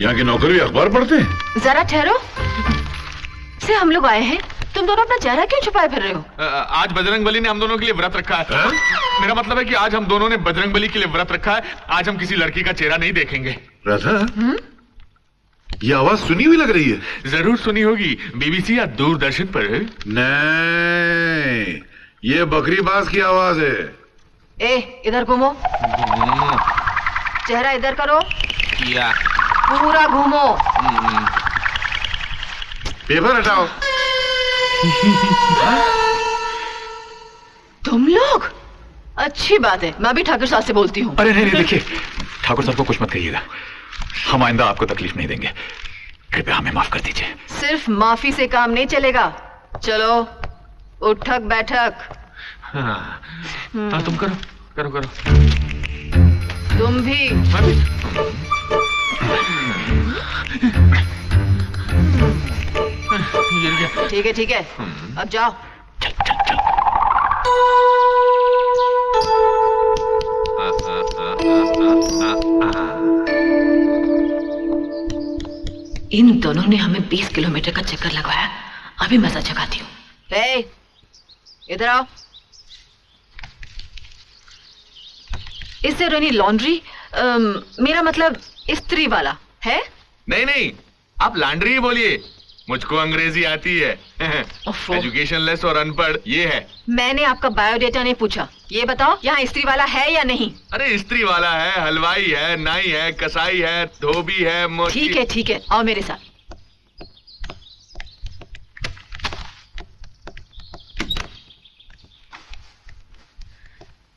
यहाँ के नौकर भी अखबार पढ़ते हैं? जरा ठहरो, से हम लोग आए हैं, तुम दोनों अपना चेहरा क्यों छुपाए फिर रहे हो? आज बजरंगबली ने हम दोनों के लिए व्रत रखा है। मेरा मतलब है कि आज हम दोनों ने बजरंगबली के लिए व्रत रखा है। आज हम किसी लड़की का चेहरा नहीं देखेंगे। राधा, ये आवाज सुनी हुई लग रही है। जरूर सुनी होगी, बीबीसी या दूरदर्शन पर। नहीं, ये बकरीबाज की आवाज है। ए, इधर घूमो, चेहरा इधर करो, किया पूरा घूमो, पेपर हटाओ। तुम लोग? अच्छी बात है, मैं भी ठाकुर साहब से बोलती हूँ। अरे नहीं नहीं, देखिए ठाकुर साहब को कुछ मत कहिएगा, हम आइंदा आपको तकलीफ नहीं देंगे, कृपया हमें माफ कर दीजिए। सिर्फ माफी से काम नहीं चलेगा, चलो उठक बैठक। हाँ, तुम करो करो करो। तुम भी। ठीक है ठीक है, अब जाओ। चल चल चल। इन दोनों ने हमें 20 किलोमीटर का चक्कर लगवाया, अभी मजा चखाती हूँ। हे, इधर आओ। इससे रनी लॉन्ड्री, मेरा मतलब इस्त्री वाला है? नहीं नहीं, आप लॉन्ड्री ही बोलिए, मुझको अंग्रेजी आती है। एजुकेशन लेस और अनपढ़ ये है। मैंने आपका बायोडेटा नहीं पूछा, ये बताओ यहाँ इस्त्री वाला है या नहीं? अरे इस्त्री वाला है, हलवाई है, नाई है, कसाई है, धोबी है। ठीक है, आओ मेरे साथ।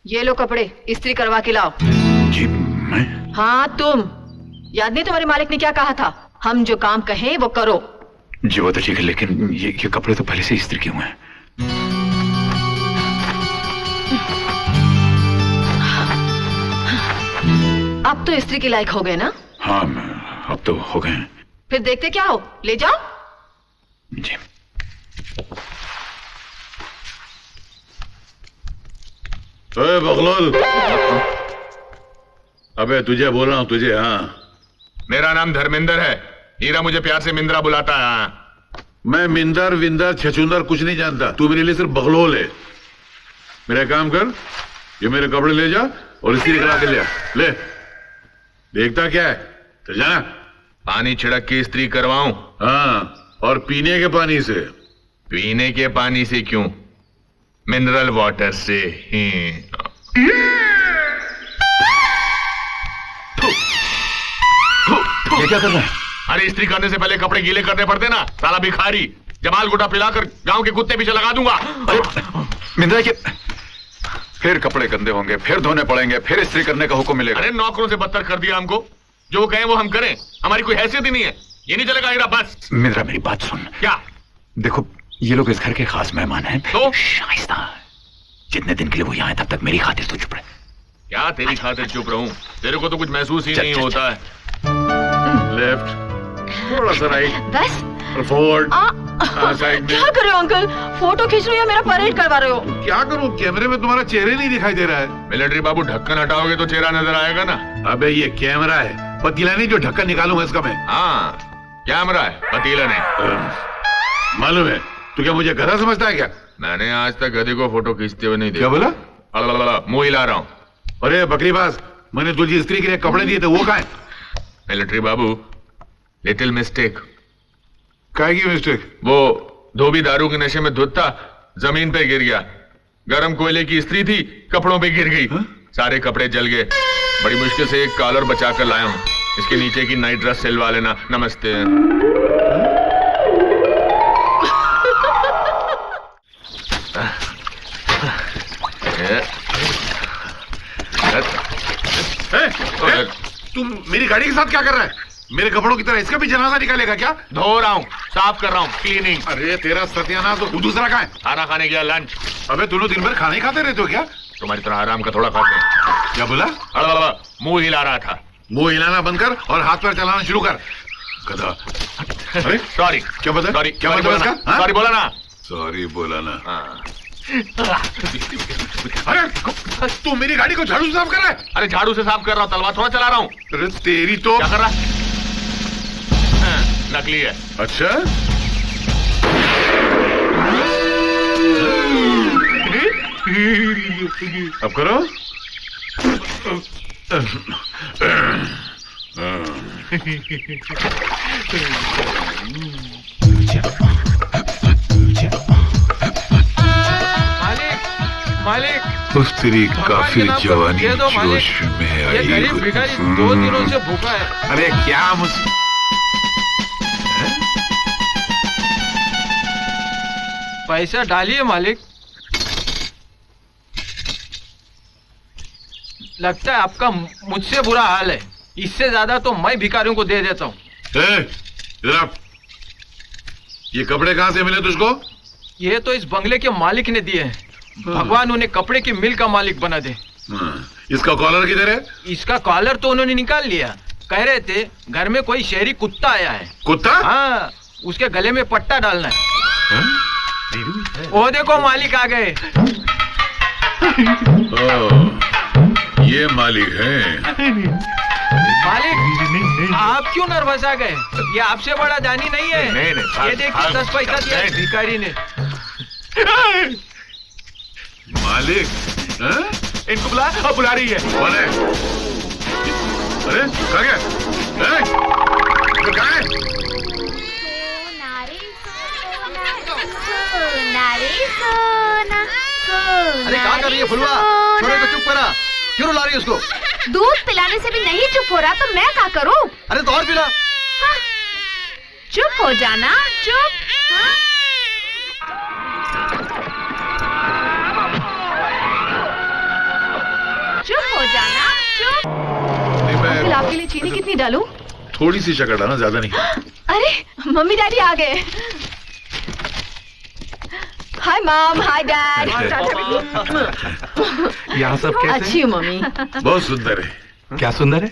ये लो कपड़े, इस्त्री करवा के लाओ। जी मैं? हाँ तुम, याद नहीं तुम्हारे मालिक ने क्या कहा था? हम जो काम कहें वो करो। जी वो तो ठीक है, लेकिन ये कपड़े तो पहले से इस्त्री किए हुए हैं। अब तो इस्त्री के लायक हो गए ना? हाँ अब तो हो गए हैं। फिर देखते क्या हो, ले जाओ। जी। ओए बगलोल, अबे तुझे बोल रहा हूं, तुझे। हाँ, मेरा नाम धर्मेंद्र है, हीरा मुझे प्यार से मिंद्रा बुलाता है। मैं मिंदर विंदर छछुंदर कुछ नहीं जानता, तू मेरे लिए सिर्फ बगलोल है। मेरा काम कर, ये मेरे कपड़े ले जा और इस्त्री करा के ले आ। ले, देखता क्या है, चल जाना। पानी छिड़क के इस्त्री करवाऊं? हाँ, और पीने के पानी से। पीने के पानी से क्यों? मिनरल वाटर से। ये क्या कर रहे हैं? अरे इस्त्री करने से पहले कपड़े गीले करने पड़ते ना, साला भिखारी। जमाल गुटा पिलाकर गांव के कुत्ते पीछे लगा दूंगा। मिंद्रा के फिर कपड़े गंदे होंगे, फिर धोने पड़ेंगे, फिर इस्त्री करने का हुक्म मिलेगा। अरे नौकरों से बदतर कर दिया हमको, जो वो कहें वो हम करें, हमारी कोई हैसियत ही नहीं है। ये नहीं चलेगा हीरा, बस। मिंद्रा मेरी बात सुन। क्या? देखो ये लोग इस घर के खास मेहमान हैं। तो शाइस्ता, जितने दिन के लिए वो यहाँ है तब तक मेरी खातिर तो चुप रहे। क्या तेरी खातिर चुप रहूं? तेरे को तो कुछ महसूस ही नहीं होता है। लेफ्ट, थोड़ा सा राइट, बस फॉरवर्ड, साइड में। क्या कर रहे हो अंकल? फोटो खींच रहे हो या मेरा परेड करवा रहे हो? क्या करूं, कैमरे में तुम्हारा चेहरे नहीं दिखाई दे रहा है। मिलिट्री बाबू, ढक्कन हटाओगे तो चेहरा नजर आएगा ना। अबे ये कैमरा है, पतीला नहीं जो ढक्कन निकालूंगा इसका मैं। हाँ, कैमरा है, पतीला नहीं। मालूम है, तू क्या मुझे गधा समझता है क्या? मैंने आज तक गधे को फोटो खींचते हुए नहीं देखा। क्या बोला? मुंह हिला रहा हूँ। अरे बकरीबाज, मैंने तुझे स्त्री के लिए कपड़े दिए थे, वो कहाँ है? मिलिट्री बाबू, लिटिल मिस्टेक। काहे की मिस्टेक? वो धोबी दारू के नशे में धुत था, जमीन पे गिर गया। गरम कोयले की इस्त्री थी, कपड़ों पे गिर गई। सारे कपड़े जल गए। बड़ी मुश्किल से एक कॉलर बचा कर लाया हूँ। इसके नीचे की नाइट ड्रेस सिलवा लेना। नमस्ते। तुम मेरी गाड़ी के साथ क्या कर रहा है? मेरे कपड़ों की तरह इसका भी जनाजा निकालेगा क्या? धो रहा हूँ, साफ कर रहा हूँ, क्लीनिंग। अरे तेरा सत्यानाश, तो दूसरा कहाँ है? खाना खाने गया, लंच। अबे दोनों दिन भर खाना ही खाते रहते हो क्या? तुम्हारी तरह आराम का थोड़ा खाते हैं। क्या बोला? मुंह हिला रहा था। मुंह हिलाना बंद कर और हाथ पैर चलाना शुरू कर, गधा। अरे सॉरी। क्या बता? सॉरी, क्या मतलब इसका? सॉरी बोला ना। सॉरी बोला ना। अरे तू मेरी गाड़ी को झाड़ू से साफ कर रहा है? अरे झाड़ू से साफ कर रहा हूँ, तलवार थोड़ा चला रहा हूँ। अरे तेरी तो। क्या कर रहा है? नकली है। अच्छा, अब करो। मालिक उस तेरी काफिर जवानी दे दो मालिक। जोश में ये आई गरीब हुई। भिखारी 2 दिनों से भूखा है। अरे क्या पैसा डालिए मालिक। लगता है आपका मुझसे बुरा हाल है, इससे ज्यादा तो मैं भिखारियों को दे देता हूँ। इधर आ। ये कपड़े कहाँ से मिले तुझको? ये तो इस बंगले के मालिक ने दिए हैं। भगवान उन्हें कपड़े की मिल का मालिक बना दे। इसका कॉलर किधर है? इसका कॉलर तो उन्होंने निकाल लिया। कह रहे थे घर में कोई शहरी कुत्ता आया है। कुत्ता? हाँ, उसके गले में पट्टा डालना है। वो देखो मालिक आ गए। ये मालिक है। मालिक, आप क्यों नर्वस आ गए? ये आपसे बड़ा दानी नहीं है। नहीं, ये देखिए 10 पैसा दिया है भिखारी ने। मालिक? हाँ? इनको बुला रही है। कौन है? अरे कहाँ गया? तो कहाँ है? अरे क्या कर रही है फुलवा? छोरे को चुप करा। क्यों रुला रही है उसको? दूध पिलाने से भी नहीं चुप हो रहा तो मैं क्या करूं? अरे तो और पिला। हाँ। चुप हो जाना, चुप। हाँ? चुप हो जाना, चुप। अंकल, आपके लिए चीनी कितनी डालूं? थोड़ी सी शक्कर डालना, ज्यादा नहीं। अरे मम्मी डैडी आ गए। Hi mom, hi dad. यहाँ सब कैसे अच्छी हूँ मम्मी। बहुत सुंदर है। क्या सुंदर है?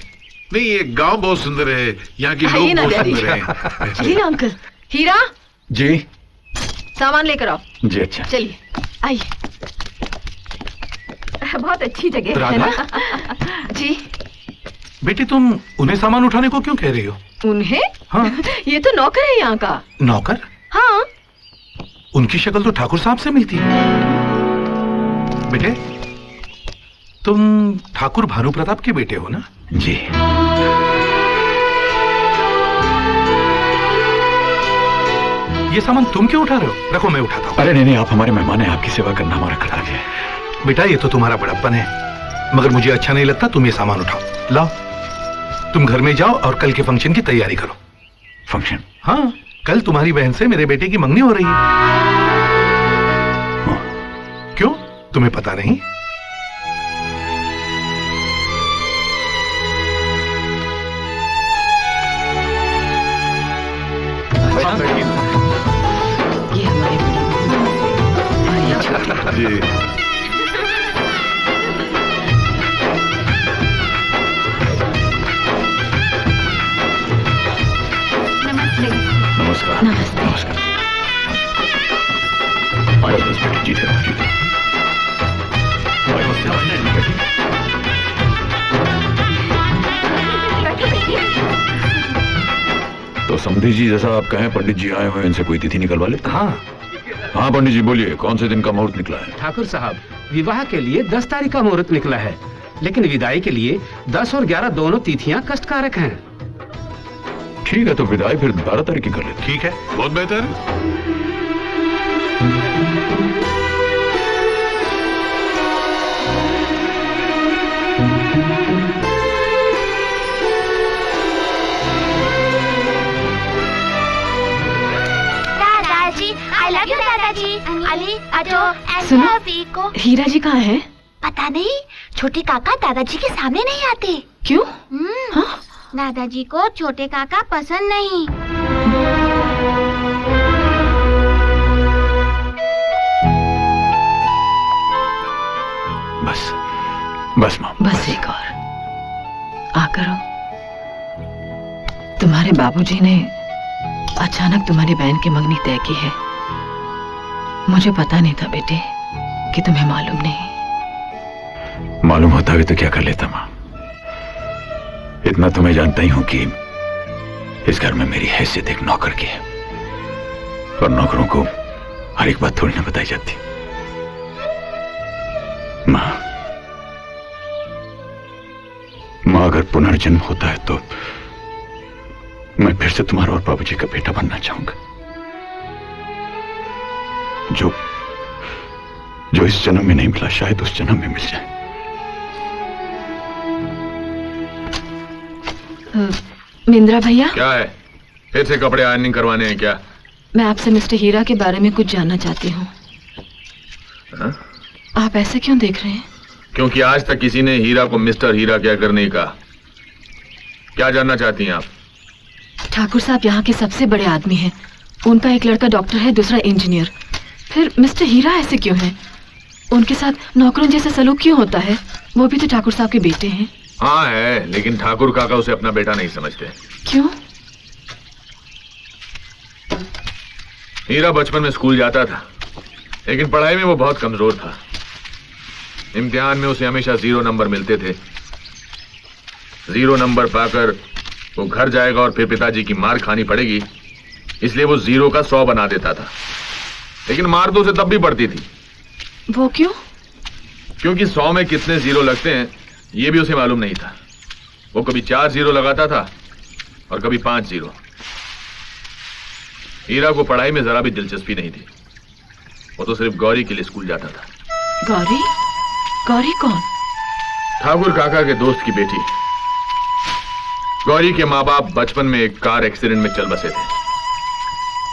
नहीं, ये गांव बहुत सुंदर है, यहाँ के आइए लोग ना, बहुत डैडी। सुंदर हैं। चलिए ना अंकल। हीरा, जी सामान लेकर आओ। जी अच्छा। चलिए आइए। बहुत अच्छी जगह है ना? जी। बेटी, तुम उन्हें सामान उठाने को क्यों कह रही हो? उन्हें? हाँ। ये तो नौकर है यहाँ का। नौकर? हाँ। उनकी शक्ल तो ठाकुर साहब से मिलती है। बेटे, तुम ठाकुर भानु प्रताप के बेटे हो ना? जी। ये सामान तुम क्यों उठा रहे हो? रखो, मैं उठाता हूँ। अरे नहीं, आप हमारे मेहमान हैं, आपकी सेवा करना हमारा कर्तव्य है। बेटा, ये तो तुम्हारा बड़प्पन है, मगर मुझे अच्छा नहीं लगता तुम ये सामान उठाओ। लाओ, तुम घर में जाओ और कल के फंक्शन की तैयारी करो। फंक्शन? हाँ, कल तुम्हारी बहन से मेरे बेटे की मंगनी हो रही है। क्यों, तुम्हें पता नहीं? ये हमारी बड़ी और ये छोटी। जी। नमस्कार। नमस्ते। नमस्कार। बस बेटी, जीते रहो, जीते रहो। तो समधी जी, जैसा आप कहें, पंडित जी आए हुए, इनसे कोई तिथि निकलवा ले। हाँ हाँ पंडित जी, बोलिए, कौन से दिन का मुहूर्त निकला है? ठाकुर साहब, विवाह के लिए 10 तारीख का मुहूर्त निकला है, लेकिन विदाई के लिए 10 और 11 दोनों तिथियां कष्टकारक हैं। ठीक है, तो विदाई फिर 12 तारीख की कर लेते। ठीक है, बहुत बेहतर। दादाजी, I love you दादाजी। अली, अजो, सुनो। ऐसा को हीरा जी कहाँ हैं? पता नहीं, छोटे काका दादाजी के सामने नहीं आते। क्यों? हाँ? दादाजी को छोटे काका पसंद नहीं। बस बस माँ, बस एक और आकर हो। तुम्हारे बाबूजी ने अचानक तुम्हारी बहन की मंगनी तय की है। मुझे पता नहीं था बेटे कि तुम्हें मालूम नहीं। मालूम होता भी तो क्या कर लेता माँ। इतना तो मैं जानता ही हूँ कि इस घर में मेरी हैसियत एक नौकर की है, और नौकरों को हर एक बात थोड़ी ना बताई जाती। मां, अगर पुनर्जन्म होता है तो मैं फिर से तुम्हारा और बाबूजी का बेटा बनना चाहूंगा। जो इस जन्म में नहीं मिला, शायद उस जन्म में मिल जाए। मिंद्रा भैया, क्या है? फिर से कपड़े आयरनिंग करवाने हैं क्या? मैं आपसे मिस्टर हीरा के बारे में कुछ जानना चाहती हूँ। आप ऐसे क्यों देख रहे हैं? क्योंकि आज तक किसी ने हीरा को मिस्टर हीरा कहकर नहीं कहा। क्या जानना चाहती हैं आप? ठाकुर साहब यहाँ के सबसे बड़े आदमी हैं। उनका एक लड़का डॉक्टर है, दूसरा इंजीनियर। फिर मिस्टर हीरा ऐसे क्यों हैं? उनके साथ नौकरों जैसा सलूक क्यों होता है? वो भी तो ठाकुर साहब के बेटे हैं। हाँ है, लेकिन ठाकुर काका उसे अपना बेटा नहीं समझते। क्यों? हीरा बचपन में स्कूल जाता था, लेकिन पढ़ाई में वो बहुत कमजोर था। इम्तिहान में उसे हमेशा 0 नंबर मिलते थे। 0 नंबर पाकर वो घर जाएगा और फिर पिताजी की मार खानी पड़ेगी, इसलिए वो 0 का 100 बना देता था। लेकिन मार तो उसे तब भी पड़ती थी। वो क्यों? क्योंकि 100 में कितने 0 लगते हैं ये भी उसे मालूम नहीं था। वो कभी 4 0 लगाता था और कभी 5 0। हीरा को पढ़ाई में जरा भी दिलचस्पी नहीं थी। वो तो सिर्फ गौरी के लिए स्कूल जाता था। गौरी? गौरी कौन? ठाकुर काका के दोस्त की बेटी। गौरी के माँ बाप बचपन में एक कार एक्सीडेंट में चल बसे थे।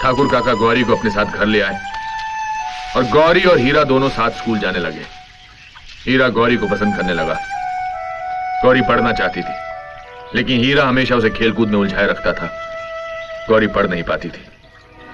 ठाकुर काका गौरी को अपने साथ घर ले आए और गौरी और हीरा दोनों साथ स्कूल जाने लगे। हीरा गौरी को पसंद करने लगा। गौरी पढ़ना चाहती थी, लेकिन हीरा हमेशा उसे खेलकूद में उलझाए रखता था। गौरी पढ़ नहीं पाती थी।